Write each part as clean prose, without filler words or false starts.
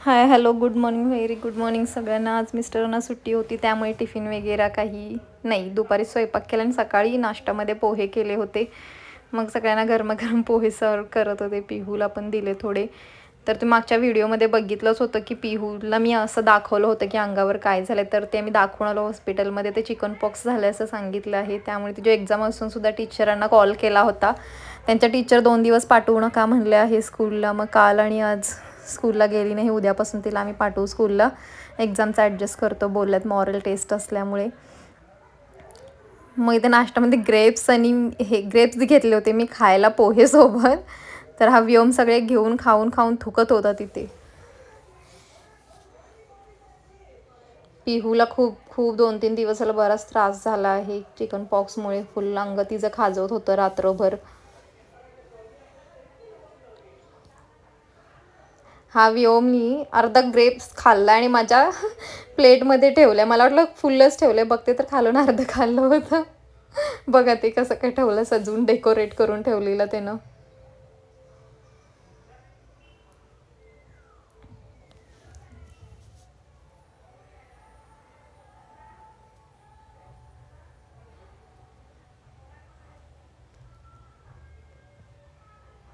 Hi hello good morning very good morning सगळ्यांना. आज मिस्टरांना सुट्टी होती त्यामुळे टिफिन वगैरे काही नाही. दुपारी स्वयंपाक केला आणि सकाळी नाश्त्यामध्ये पोहे केले होते. मग सगळ्यांना गरमागरम पोहे सर्व करत होते. पिहूला पण दिले थोडे. तर तुम्ही मागच्या व्हिडिओमध्ये बघितलंच होतं की पिहूला मी असं दाखवलं होतं की अंगावर काय झालं, तर ते मी दाखवून आलो हॉस्पिटलमध्ये. ते चिकन पॉक्स झालं असं सांगितलं आहे. त्यामुळे तिची एक्झाम असून सुद्धा टीचरांना कॉल केला होता. त्यांच्या टीचर 2 दिवस पाठवू नका म्हणले आहे स्कूलला. मग काल आणि आज स्कूलला गेली नाही. उद्यापासून तिला आम्ही पाठवू स्कूलला. एक्झामचा ॲडजस्ट करतो बोलल्यात, मॉरल टेस्ट असल्यामुळे. मग इथे नाश्त्यामध्ये ग्रेप्स आणि हे ग्रेप्स घेतले होते मी खायला पोहेसोबत. तर हा व्योम सगळे घेऊन खाऊन खाऊन थुकत होता तिथे. पिहूला खूप खूप 2-3 दिवस झाला बराच त्रास झाला आहे चिकन पॉक्समुळे. फुल अंग तिचं खाजवत होतं रात्रभर. हा व्योमनी अर्धा ग्रेप्स खाल्ला आणि माझ्या प्लेटमध्ये ठेवल्या. मला वाटलं फुलच ठेवले, बघते तर खालून अर्धं खाल्लं होतं. बघा ते कसं काय ठेवलं, सजवून डेकोरेट करून ठेवलेलं त्यानं.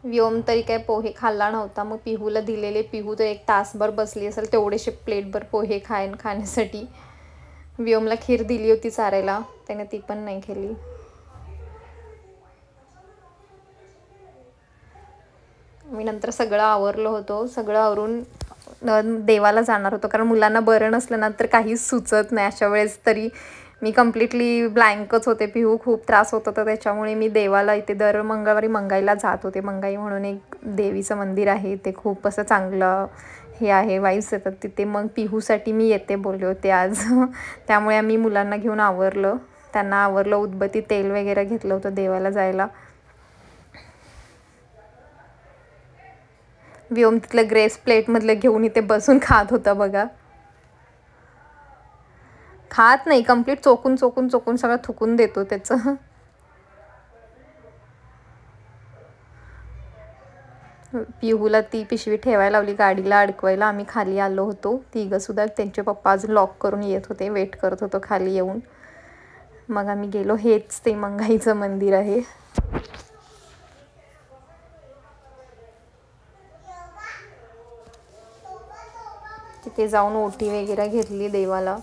व्योम तरी काय पोहे खाल्ला नव्हता. मग पिहूला दिलेले. पिहू तर 1 तासभर बसली असेल तेवढेसे प्लेटभर पोहे खाण्यासाठी. व्योमला खीर दिली होती चारायला, त्याने ती पण नाही केली. मी नंतर सगळं आवरलं होतं. सगळं आवरून देवाला जाणार होतो, कारण मुलांना बरं नसलं ना तर काहीच सुचत नाही अशा वेळेस. तरी मी कम्प्लिटली ब्लँकच होते. पिहू खूप त्रास होत होता त्याच्यामुळे मी देवाला इथे दर मंगळवारी मंगाईला जात होते. मंगाई म्हणून एक देवीचं मंदिर आहे, ते खूप असं चांगलं हे आहे, वाईब्स येतात तिथे. मग पिहूसाठी मी येते बोलले होते आज. त्यामुळे आम्ही मुलांना घेऊन आवरलं, त्यांना आवरलं, उदबत्ती तेल वगैरे घेतलं होतं देवाला जायला. व्योम तिथलं ग्रेप्स प्लेटमधलं घेऊन इथे बसून खात होता बघा. खात नाही, कम्प्लीट चोकून चोकून चोकून सगळं थुकून देतो त्याचं. पिहूला ती पिशवी ठेवायला लावली, गाडीला अडकवायला. आम्ही खाली आलो होतो तिघंसुद्धा. त्यांचे पप्पा अजून लॉक करून येत होते, वेट करत होतो खाली येऊन. मग आम्ही गेलो. हेच ते मंगाईचं मंदिर आहे. तिथे जाऊन ओटी वगैरे घेतली देवाला.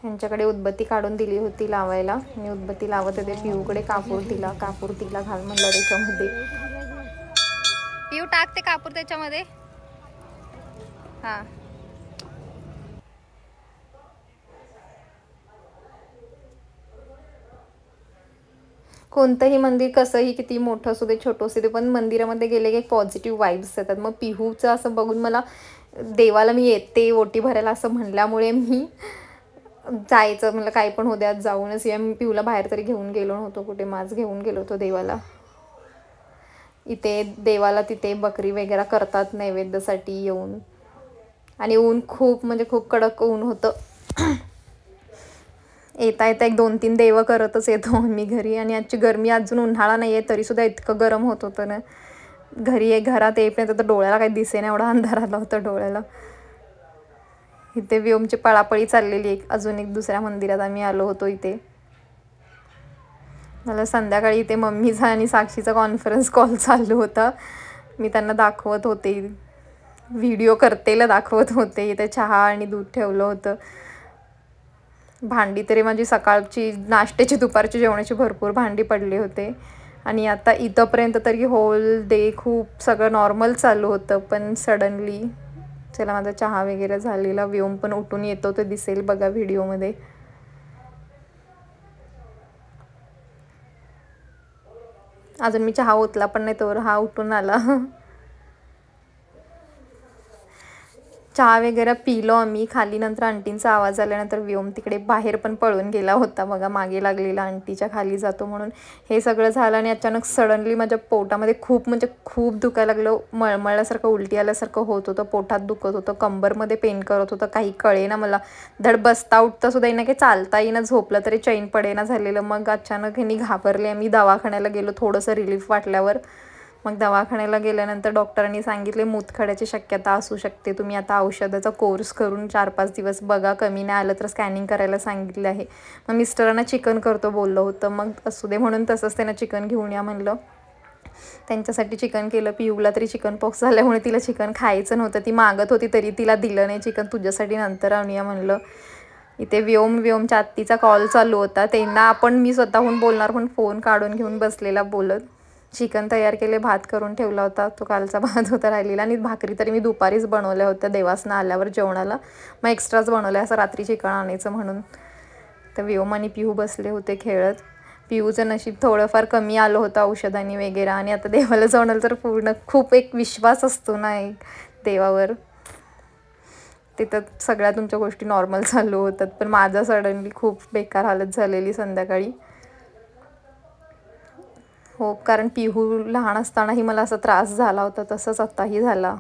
त्यांच्याकडे उदबत्ती काढून दिली होती लावायला. मी उदबत्ती लावत होते. पिहूकडे कापूर तिला घाल म्हणलं त्याच्यामध्ये. पिहू टाकते कापूर त्याच्यामध्ये. हां, कोणतंही मंदिर कसंही किती मोठं असू दे छोटं असू दे, पण मंदिरामध्ये गेले की एक पॉझिटिव्ह वाईब्स येतात. मग पिहूचं असं बघून मला देवाला मी येते ओटी भरायला असं म्हणल्यामुळे मी जायचं म्हणलं, काही पण होऊ द्या जाऊनच या. मी पिहूला बाहेर तरी घेऊन गेलो नव्हतो कुठे, माझ घेऊन गेलो होतो देवाला. इथे देवाला तिथे बकरी वगैरे करतात नैवेद्यासाठी येऊन. आणि ऊन खूप म्हणजे खूप कडक ऊन होतं. येता येता 1-2-3 देवं करतच येतो मी घरी. आणि आजची गरमी, अजून उन्हाळा नाही आहे तरीसुद्धा इतकं गरम होत होतं ना. घरात येईपर्यंत तर डोळ्याला काही दिसे नाही, एवढा अंधार आला होता डोळ्याला. इथे व्योमची पळापळी चाललेली. अजून एक दुसऱ्या मंदिरात आम्ही आलो होतो इथे. मला संध्याकाळी इथे मम्मीचा आणि साक्षीचा कॉन्फरन्स कॉल चालू होता. मी त्यांना दाखवत होते, व्हिडिओ करतेला दाखवत होते. इथे चहा आणि दूध ठेवलं होतं. भांडी तरी माझी सकाळची नाश्त्याची दुपारची जेवणाची भरपूर भांडी पडले होते. आणि आता इथंपर्यंत तरी होल डे खूप सगळं नॉर्मल चालू होतं. पण सडनली चला माझा चहा वगैरे झालेला. व्योम पण उठून येतो, ते दिसेल बघा व्हिडिओमध्ये. अजून मी चहा ओतला पण नाही तोवर हा उठून आला. चहा वगैरे पिलो आम्ही खाली. नंतर आंटींचा आवाज आल्यानंतर व्योम तिकडे बाहेर पण पळून गेला होता बघा, मागे लागलेला आंटीच्या खाली जातो म्हणून. हे सगळं झालं आणि अचानक सडनली माझ्या पोटामध्ये खूप म्हणजे खूप दुखायला लागलं. मळमळल्यासारखं, उलटी आल्यासारखं होत होतं, पोटात दुखत होतं, कंबरमध्ये पेन करत होतं, काही कळेना मला. धड बसता उठता सुद्धा येईना, काही चालता येईना, झोपलं तरी चैन पडेना झालेलं. मग अचानक ह्यांनी घाबरले. आम्ही दवाखान्याला गेलो थोडंसं रिलीफ वाटल्यावर. मग दवाखान्याला गेल्यानंतर डॉक्टरांनी सांगितले मूतखड्याची शक्यता असू शकते, तुम्ही आता औषधाचा कोर्स करून 4-5 दिवस बघा, कमी नाही आलं तर स्कॅनिंग करायला सांगितलं आहे. मग मिस्टरांना चिकन करतो बोललं होतं, मग असू दे म्हणून तसंच त्यांना चिकन घेऊन या म्हणलं. त्यांच्यासाठी चिकन केलं. पिऊला तरी चिकन पॉक्स झाल्यामुळे तिला चिकन खायचं नव्हतं, ती मागत होती तरी तिला दिलं नाही चिकन. तुझ्यासाठी नंतर आणूया म्हणलं. इथे व्योमच्या आत्तीचा कॉल चालू होता, त्यांना मी स्वतःहून बोलणार पण फोन काढून घेऊन बसलेला बोलत. चिकन तयार केले, भात करून ठेवला होता, तो कालचा भात होता राहिलेला. आणि भाकरी तरी मी दुपारीच बनवल्या होत्या देवासनं आल्यावर जेवणाला, मग एक्स्ट्राच बनवल्या असं रात्री चिकन आणायचं म्हणून. तर व्योम आणि पिहू बसले होते खेळत. पिहूचं नशीब थोडंफार कमी आलं होतं औषधांनी वगैरे. आणि आता देवाला जाऊन आलं तर पूर्ण खूप एक विश्वास असतो ना एक देवावर, तिथं सगळ्या तुमच्या गोष्टी नॉर्मल चालू होतात. पण माझा सडनली खूप बेकार हालत झालेली संध्याकाळी. हो, कारण पिहू लहान असतानाही मला असा त्रास झाला होता, तसंच आत्ताही झाला.